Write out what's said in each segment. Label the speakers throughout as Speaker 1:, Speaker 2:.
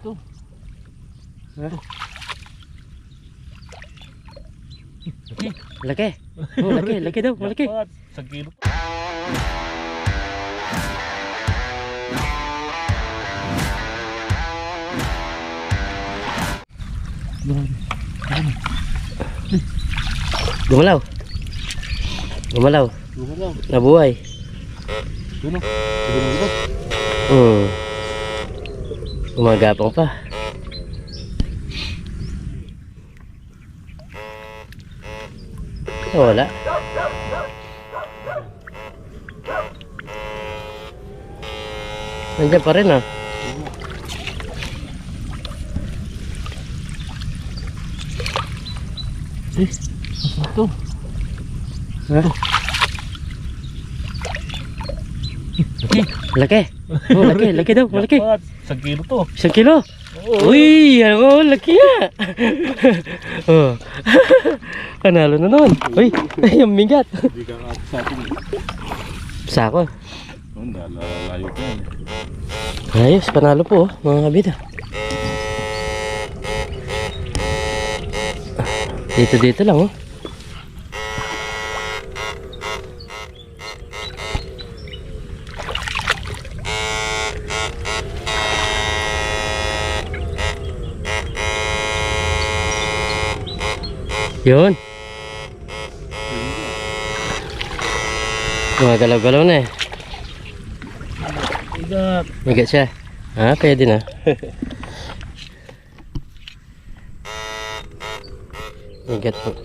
Speaker 1: to?
Speaker 2: Ha?
Speaker 1: Laki.
Speaker 2: Laki. Oh, laki daw, malaki.
Speaker 1: Dapat, 1 kilo.
Speaker 2: Gumalaw. Gumalaw.
Speaker 1: Gumalaw.
Speaker 2: Nabuhay.
Speaker 1: Yun o. Gumalaw.
Speaker 2: Gumagapang pa. Wala. Nandiyan pa rin ah.
Speaker 1: Ano to?
Speaker 2: Ha?
Speaker 1: Laki.
Speaker 2: Laki. Oh, laki daw, malaki.
Speaker 1: Dapat, 1 kilo to.
Speaker 2: 1 kilo.
Speaker 1: Oo.
Speaker 2: Uy, ano, laki nga. Oh. Panalo na naman. Uy, ay, ang bigat.
Speaker 1: Hindi ka nga sa atin.
Speaker 2: Sako.
Speaker 1: Oh, layo ko yan.
Speaker 2: Ayos, panalo po, mga kabida. Dito lang, oh. Yun. Gumagalaw-galaw na eh.
Speaker 1: Igat.
Speaker 2: Igat siya. Ah, pwede na. Igat po.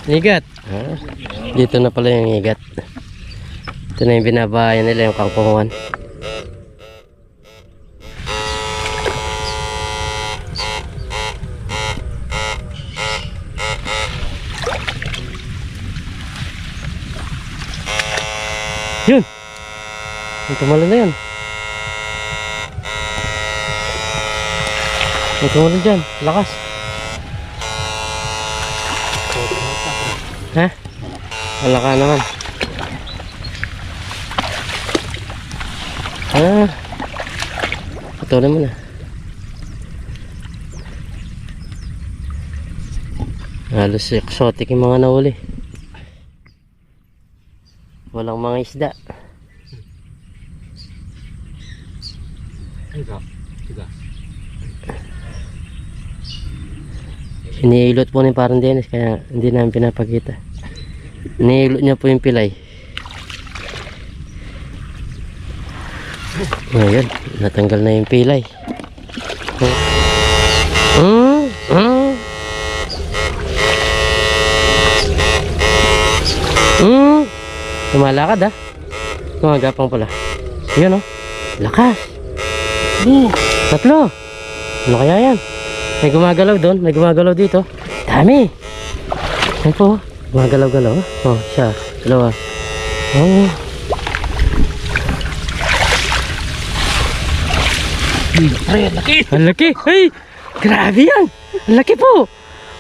Speaker 2: Igat. Ah, dito na pala yung igat. Ito na yung binabayan nila, yung kangkungan. Yun. May tumalo na yan. May tumalo dyan. Lakas. Ha? Wala ka naman. Ah. Patuloy mo na. Halos exotic yung mga nahuli. Walang mga isda.
Speaker 1: Igat.
Speaker 2: Iniilot po ni parang Dennis kaya hindi namin pinapakita. Iniilot niya po yung pilay. Ngayon, natanggal na yung pilay. Tumalakad ah. Tumagapang pala. Yun oh. Lakas. Tatlo. Ano kaya yan? May gumagalaw doon. May gumagalaw dito. Dami. Yan po. Gumagalaw-galaw. Oh, siya. Dalawa. Oh.
Speaker 1: Pre, laki.
Speaker 2: Ang laki. Ay, grabe yan. Ang laki po.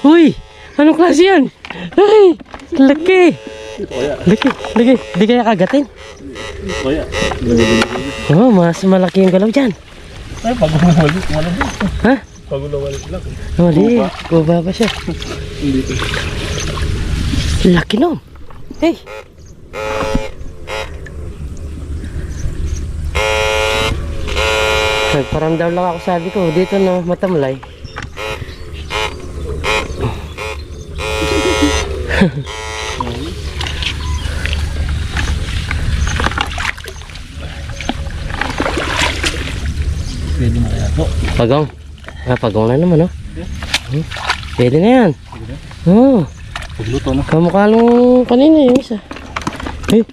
Speaker 2: Uy, anong klase yan? Ay, laki. Laki. Di kaya kagatin.
Speaker 1: Kaya.
Speaker 2: Oh, mas malaki yung galaw dyan.
Speaker 1: Ay, pag umawalik, wala dito.
Speaker 2: Ha?
Speaker 1: Pag umawalik lang.
Speaker 2: Mali. Kuba pa siya.
Speaker 1: Hindi to.
Speaker 2: Laki nun. Hey. Nagparamdam lang ako, sabi ko dito na matamlay.
Speaker 1: Pwede na kaya to.
Speaker 2: Pagong. Ah, pagong na naman, oh. Pwede na yan. Oh.
Speaker 1: Pagluto na.
Speaker 2: Kamukha nung kanina yung isa. Hey.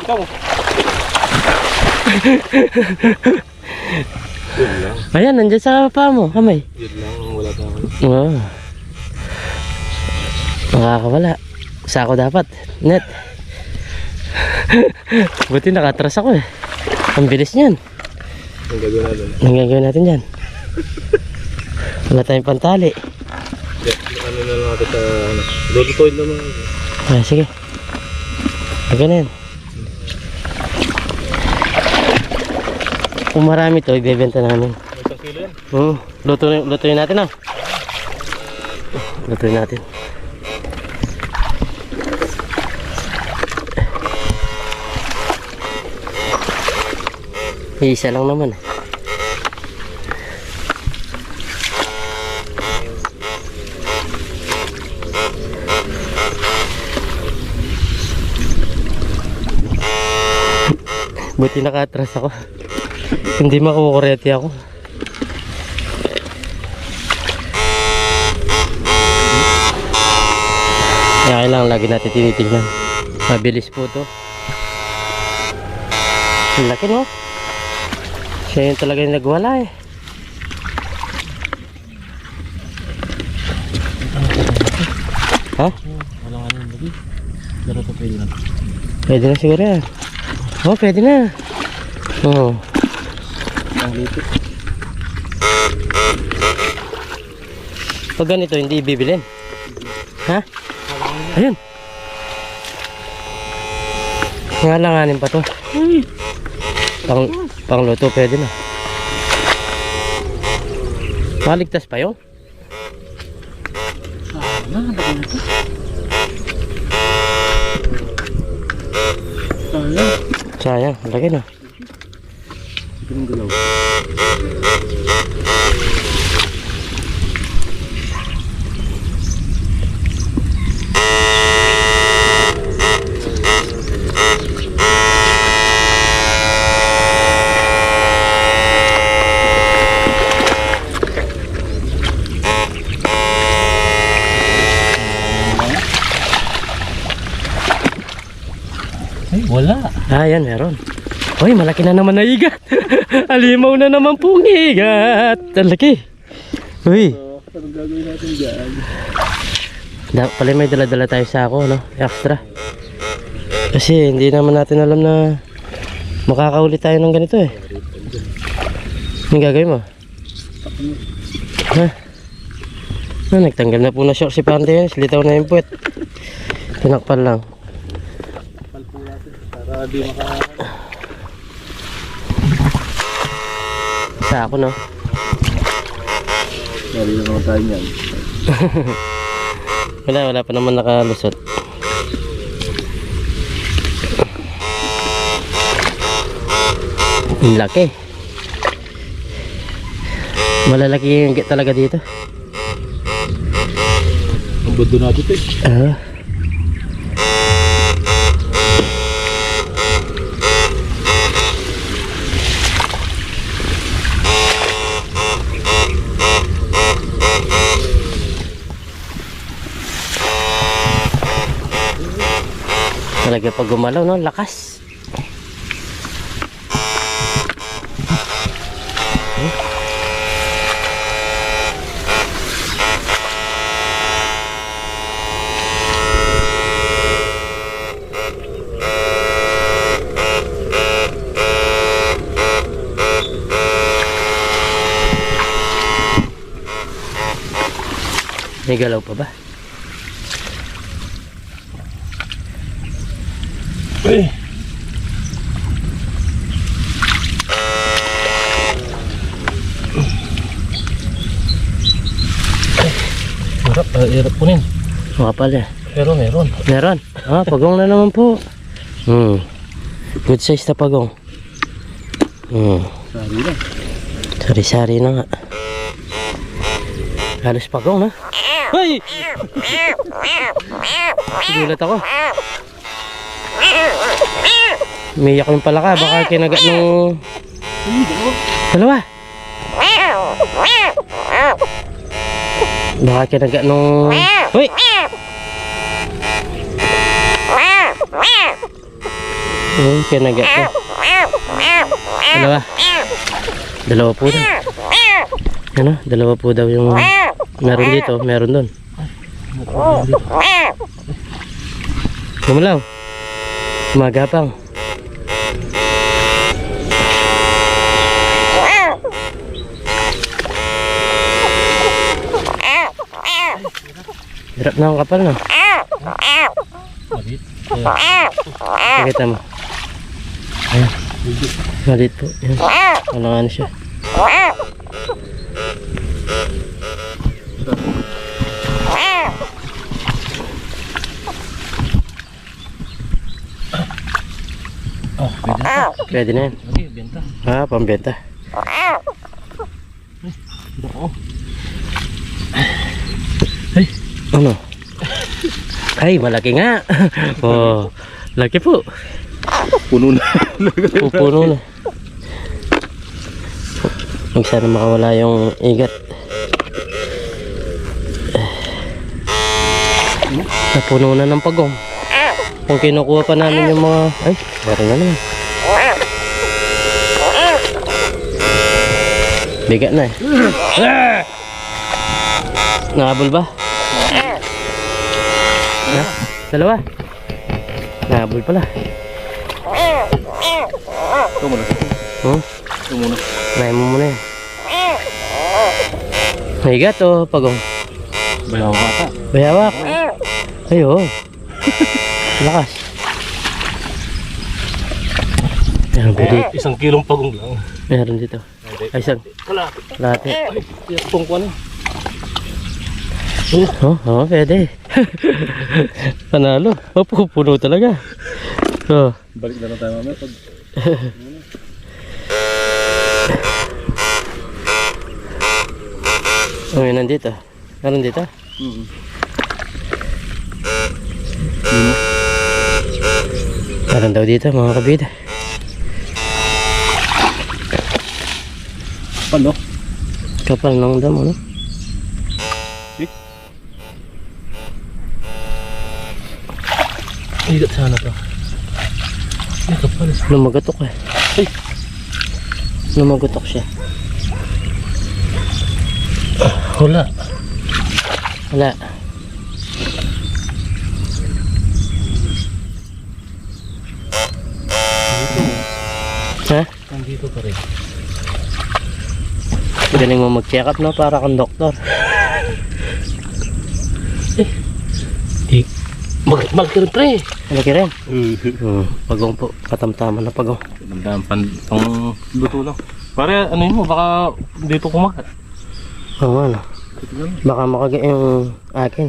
Speaker 1: Ikaw.
Speaker 2: Ayan, nandiyan sa paa mo, kamay.
Speaker 1: Yun lang, wala pa ako.
Speaker 2: Oo. Makakawala. Sako dapat. Net. Buti nakatras ako eh. Ang bilis niyan.
Speaker 1: Ang gagawin natin.
Speaker 2: Anong gagawin natin dyan? Wala tayong pantali.
Speaker 1: Ano na lang natin sa ano. Lulutuin naman.
Speaker 2: Ah, sige. Lagyan na yan. Kung marami to, ibebenta namin.
Speaker 1: Isang kilo yan.
Speaker 2: Lutuin natin ah. Lutuin natin. Isa lang naman eh. Buti naka-atras ako. Hindi makukurete ako. Kaya kailangan lagi natin tinitignan. Mabilis po to. Ang laki no? Siya yung talaga yung nagwala eh. Ha?
Speaker 1: Walang ano yung lagi. Pero ito pwede na.
Speaker 2: Pwede na siguro yan. Oh, pwede na. Oo.
Speaker 1: Ang lito.
Speaker 2: Pag ganito, hindi bibilin. Ha? Ayun. Ngalanganin pa to. Pangluto, pwede na. Maligtas pa yun? Sayang, lagi na.
Speaker 1: Yung galaw. Ay, wala.
Speaker 2: Ah, yan, meron. Uy, malaki na naman na igat. Alimaw na naman pong igat. Ang laki. Uy.
Speaker 1: So, anong gagawin natin dyan?
Speaker 2: Pala may dala-dala tayo sa ako, no? Extra. Kasi hindi naman natin alam na makakauli tayo ng ganito eh. Anong gagawin mo? Ha? Ah, nagtanggal na po na shock si Pante yun. Silitaw na yung puwet. Tinakpan lang.
Speaker 1: Palpo natin para di maka...
Speaker 2: Sa ako, no?
Speaker 1: Sorry na naman tayo niyan.
Speaker 2: Wala pa naman nakalusot. Ang laki. Malalaki yung git talaga dito.
Speaker 1: Ang bado natin ito eh.
Speaker 2: Talaga pag gumalaw, no? Lakas. May galaw pa ba?
Speaker 1: Eh. Hirap kunin.
Speaker 2: Makapal eh.
Speaker 1: Pero meron.
Speaker 2: Meron. Ah, pagong na naman po. Good size na pagong.
Speaker 1: Sari lang.
Speaker 2: Sari-sari na nga. Halos pagong na. Hoy! Gulat ako. Umiyak yung palaka. Baka kinagat ng... Dalawa. Baka kinagat ng... Hoy! Kinagat ko. Dalawa. Dalawa po daw. Ano? Dalawa po daw yung... Meron dito, meron doon. Gumalaw. Magapang. Drop na ang kapal, no?
Speaker 1: Malit.
Speaker 2: Pakita mo. Ayan. Malit po. Ayan. Walangan siya.
Speaker 1: Oh, pwede na.
Speaker 2: Pwede na yan.
Speaker 1: Okay, benta.
Speaker 2: Ah, pambenta.
Speaker 1: Dako.
Speaker 2: Ano? Ay, malaki nga. Oh, laki po.
Speaker 1: Puno na.
Speaker 2: Pupuno na. Huwag sana makawala yung igat. Napuno na ng pagong. Kung kinukuha pa namin yung mga... Ay, meron na naman. Bigat na eh. Nahabol ba? Ha? Dalawa? Nahabol pala.
Speaker 1: Ito muna. Ito muna.
Speaker 2: Kaya mo muna yan. Mahigat o pagong?
Speaker 1: Bayaw ka.
Speaker 2: Bayawak. Ay oo. Lakas. Meron pa dito.
Speaker 1: Isang kilong pagong lang.
Speaker 2: Meron dito. Ay, isang.
Speaker 1: Kalapit.
Speaker 2: Lati.
Speaker 1: Itong ko ano.
Speaker 2: Oo, pwede. Panalo. Pupuno talaga. Oh.
Speaker 1: Balik na lang tayo mamaya pag...
Speaker 2: Oh, yun nandito. Meron dito. Meron daw dito mga kabida.
Speaker 1: Palo?
Speaker 2: Kapal ng damo, no?
Speaker 1: Higat sana to. Ay, kapal.
Speaker 2: Lumagatok eh.
Speaker 1: Ay!
Speaker 2: Lumagatok siya.
Speaker 1: Wala.
Speaker 2: Wala. Ha?
Speaker 1: Nandito pa rin.
Speaker 2: Galing mo mag-check up, no? Para kang doktor.
Speaker 1: Malaki rin pre.
Speaker 2: Malaki rin. Pagong po. Katamtaman na pagong.
Speaker 1: Nandang pang luto lang. Pare, ano yun mo? Baka dito kumakat.
Speaker 2: Oo, ano? Baka makaga yung akin.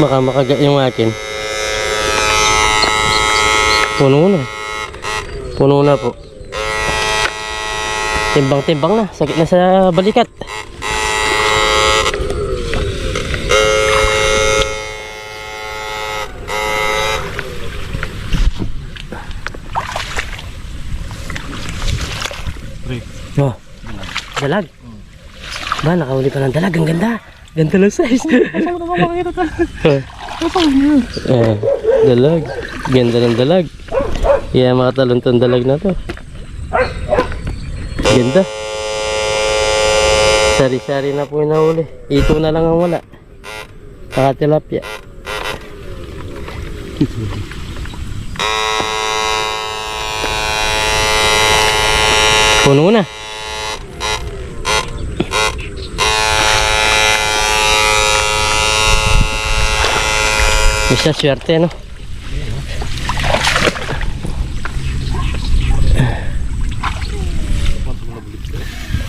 Speaker 2: Baka makaga yung akin. Puno na. Puno na po. Timbang-timbang na. Sakit na sa balikat. Oh, dalag. Ba, nakahuli pa ng dalag. Ang ganda. Ganda ng size.
Speaker 1: Saan mo naman makikita ka?
Speaker 2: Dalag. Ganda ng dalag. Kaya makatalon tong dalag na to. Ganda. Sari-sari na po yung nahuli. Ito na lang ang wala. Saka tilapia. Puno na. Bisa swerte, no?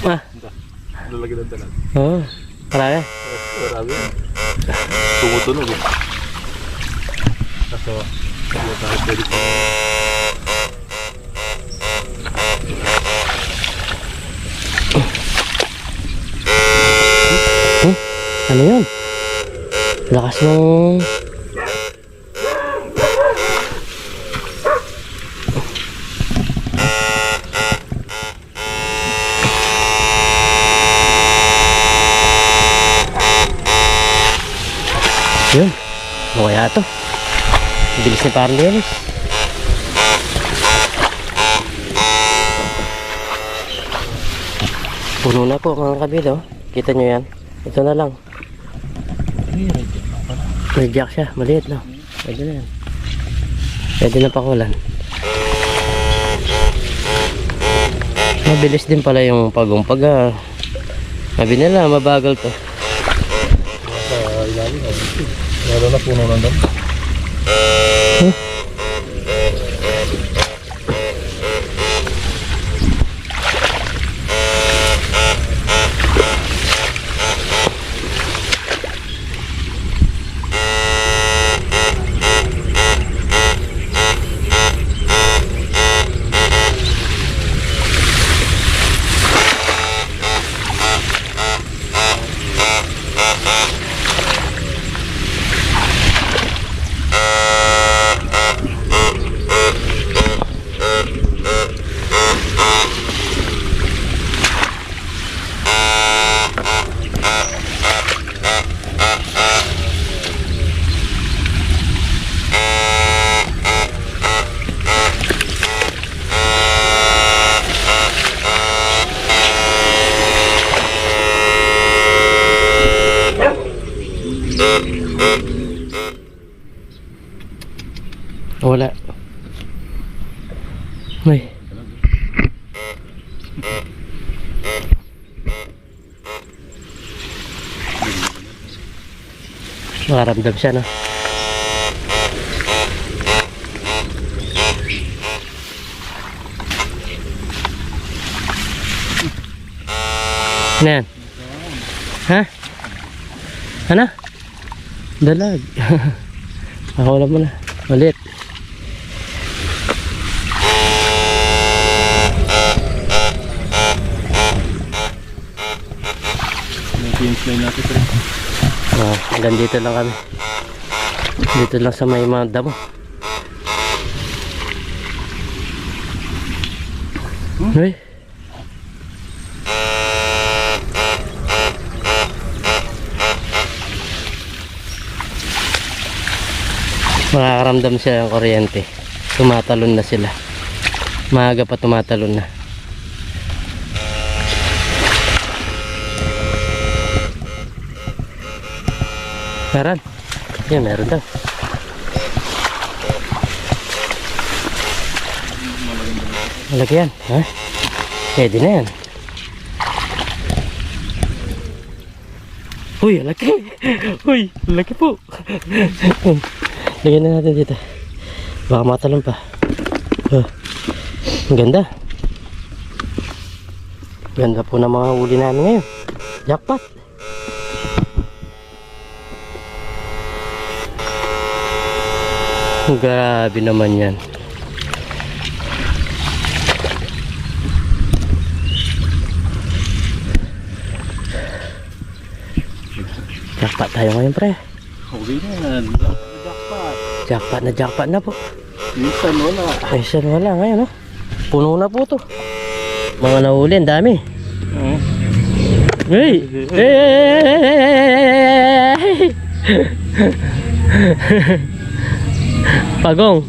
Speaker 2: Ah,
Speaker 1: Lalagyan ng dalag.
Speaker 2: oo. Marami.
Speaker 1: Marami. Tumutunog eh. Kaso, hindi tayo pwede pa.
Speaker 2: Ano yun? Lakas nung... Yun. Ano kaya ito? Bilis ni parang Dennis. Puno na po mga kabilo. Kita nyo yan. Ito na lang. May jack siya. Maliit na. Pwede na yan. Pwede na pakulan. Mabilis din pala yung pagong pag sabi nila mabagal to.
Speaker 1: Lalo na puno lang doon.
Speaker 2: Wala. May. Makaramdam siya, no? Ano yan? Ha? Ano? Dalag. Nakawala mo na. Ulit.
Speaker 1: Pinslay natin rin.
Speaker 2: Hanggang dito lang kami. Dito lang sa may mga damo. Uy. Makakaramdam siya ng kuryente. Tumatalon na sila. Maaga pa tumatalon na. Meron. Yan, meron daw. Malaki yan, ha? Pwede na yan. Uy, laki. Uy, laki po. Lagyan na natin dito. Baka matalon pa. Oh, ang ganda. Ganda po ng mga huli namin ngayon. Jackpot. Grabe naman yan. Jackpot tayo ngayon, pre.
Speaker 1: Okay na yan. Jackpot.
Speaker 2: Jackpot na po.
Speaker 1: Minsan wala.
Speaker 2: Minsan wala ngayon, no? Puno na po to. Mga nahuli, ang dami. Hey! Hey! Pagong.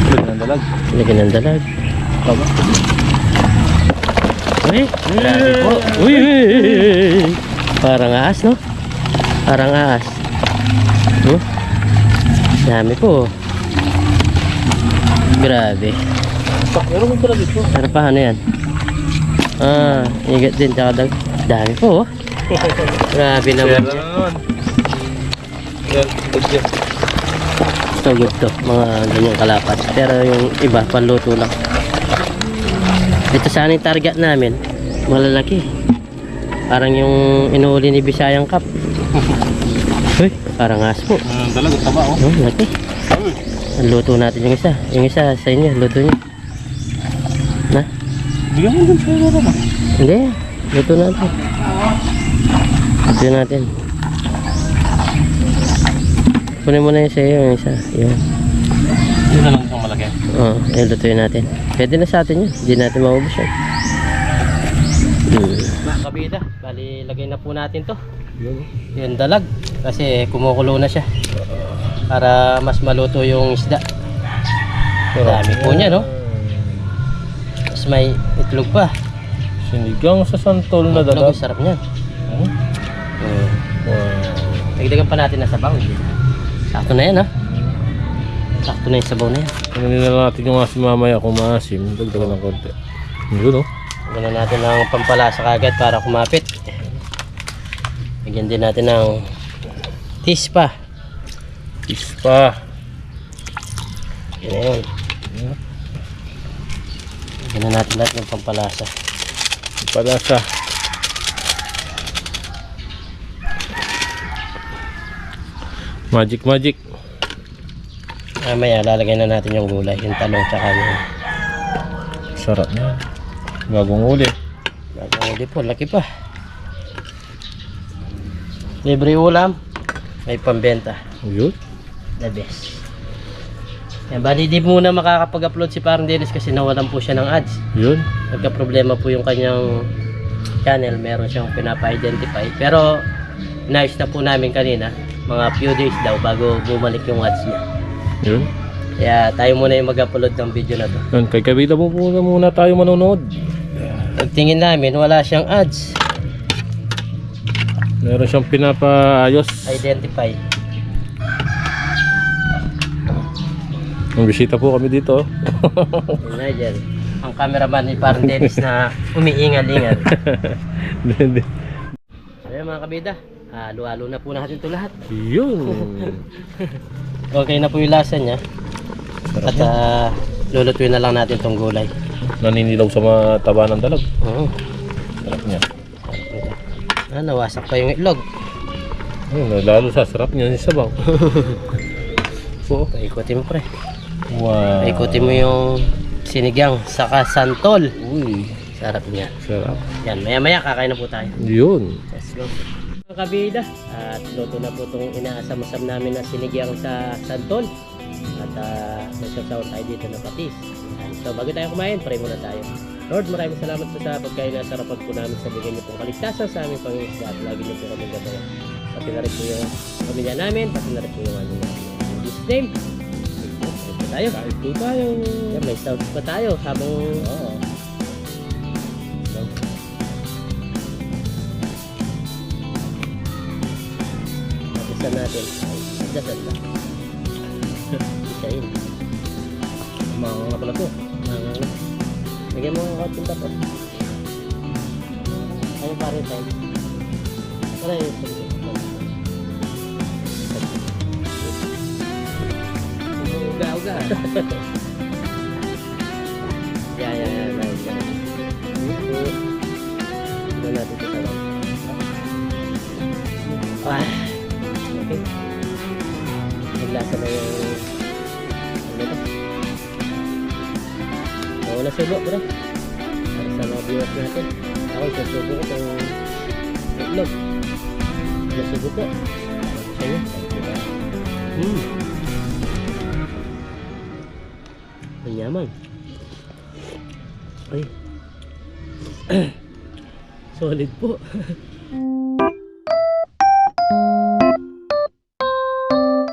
Speaker 1: Lagyan ng dalag.
Speaker 2: Lagyan ng dalag.
Speaker 1: Tama.
Speaker 2: Uy! Grabe po. Uy! Parang ahas, no? Parang ahas. Dami po. Grabe.
Speaker 1: Meron mo pala dito.
Speaker 2: Pero pa, ano yan? Igat din, tsaka dag. Dami po, oh. Grabe naman.
Speaker 1: Yan, yan.
Speaker 2: Tugod to, mga ganyang kalapat. Pero yung iba, panluto lang. Ito sana yung target namin. Malalaki. Parang yung inuuli ni Bisayang Cup. Uy, parang as po.
Speaker 1: Dalag, taba, oh.
Speaker 2: Laki. Luto natin yung isa. Yung isa sa inyo, luto nyo. Na?
Speaker 1: Bigyan mo dun sa laro, ma.
Speaker 2: Hindi, luto natin. Luto natin. Kunin mo na yung sa'yo, yung isa. Yun.
Speaker 1: Yun na lang isang malaki.
Speaker 2: Oo, yung lutuin natin. Pwede na sa atin yun. Hindi natin maubos yan. Kabida, bali lagay na po natin to. Yung dalag. Kasi kumukulo na siya. Para mas maluto yung isda. Dami po niya, no? Tapos may itlog pa.
Speaker 1: Sinigang sa santol na
Speaker 2: Itlog,
Speaker 1: dalag.
Speaker 2: sarap niyan.
Speaker 1: Wow.
Speaker 2: Dagdagan pa natin ng sabaw. Sakto na yan, ha? Sakto na yung sabaw na yan.
Speaker 1: Tingnan na natin yung asim mamaya kung maasim. Dagdagan ng konti. Yun, oh.
Speaker 2: Lagyan natin ng pampalasa kagad para kumapit. Lagyan din natin ng tispa.
Speaker 1: Ispa.
Speaker 2: Yan na yun. Lagyan na natin lahat ng pampalasa.
Speaker 1: Palasa. Magic.
Speaker 2: Mamaya lalagay na natin yung gulay, yung talong tsaka yung
Speaker 1: Sarap niya. Bagong uli.
Speaker 2: bagong uli po, laki pa. Libre ulam, may pambenta.
Speaker 1: Yun.
Speaker 2: The best. Yan, bali di muna makakapag-upload si Parang Dennis kasi nawalan po siya ng ads.
Speaker 1: Yun.
Speaker 2: Nagka-problema po yung kanyang channel, meron siyang pinapa-identify. Pero nice na po namin kanina, mga few days daw bago bumalik yung ads niya.
Speaker 1: Yun.
Speaker 2: Kaya tayo muna yung mag-upload ng video na to.
Speaker 1: Yan. Kay Kabida mo muna tayo manonood.
Speaker 2: Pagtingin namin, wala siyang ads.
Speaker 1: Meron siyang pinapaayos.
Speaker 2: Identify.
Speaker 1: Ang bisita po kami dito.
Speaker 2: Yun na dyan. Ang cameraman ni Parang Dennis na umiingal-ingal. Ayan mga kabida, halo-halo na po natin ito lahat.
Speaker 1: Yun.
Speaker 2: Okay na po yung lasa niya. At lulutuin na lang natin itong gulay.
Speaker 1: Naninilaw sa mga taba ng dalag.
Speaker 2: Oo.
Speaker 1: Sarap niya.
Speaker 2: Nawasak pa yung itlog.
Speaker 1: Ayun, lalo sa sarap niya sa sabaw.
Speaker 2: Oo. Paikutin mo pre.
Speaker 1: Wow.
Speaker 2: Paikutin mo yung sinigang saka santol.
Speaker 1: Uy.
Speaker 2: Sarap niya.
Speaker 1: Sarap.
Speaker 2: Yan, maya-maya kakain na po tayo.
Speaker 1: Yun.
Speaker 2: Let's go. Mga kabida, at luto na po itong inaasam-asam namin na sinigang sa santol. At magsasawon tayo dito na patis. So bago tayo kumain, pray muna tayo. Lord, maraming salamat po sa pagkain na sarapan po namin sa bigyan niyo pong kaligtasan sa aming Panginoon at lagi niyo po kami gagawa. Pati na rin po yung pamilya namin, pati na rin po yung aming namin. In this name, kain po tayo.
Speaker 1: Kain po tayo.
Speaker 2: Yan, may stout pa tayo habang patisan natin. Ay, dasal lang. Isain.
Speaker 1: Mga nga pala to.
Speaker 2: Lagyan mo ang kaunting tapos. Ayun pa rin tayo. Tara yun. Uga. Yan. Ito natin ito sa okay. Naglasa na yung ano ito. Oo, nasubo bro. Para sa mga viewers natin. Ako susubo ko itong itlog. Nasubo po. Sa'yo. Ang yaman. Ay. Solid po.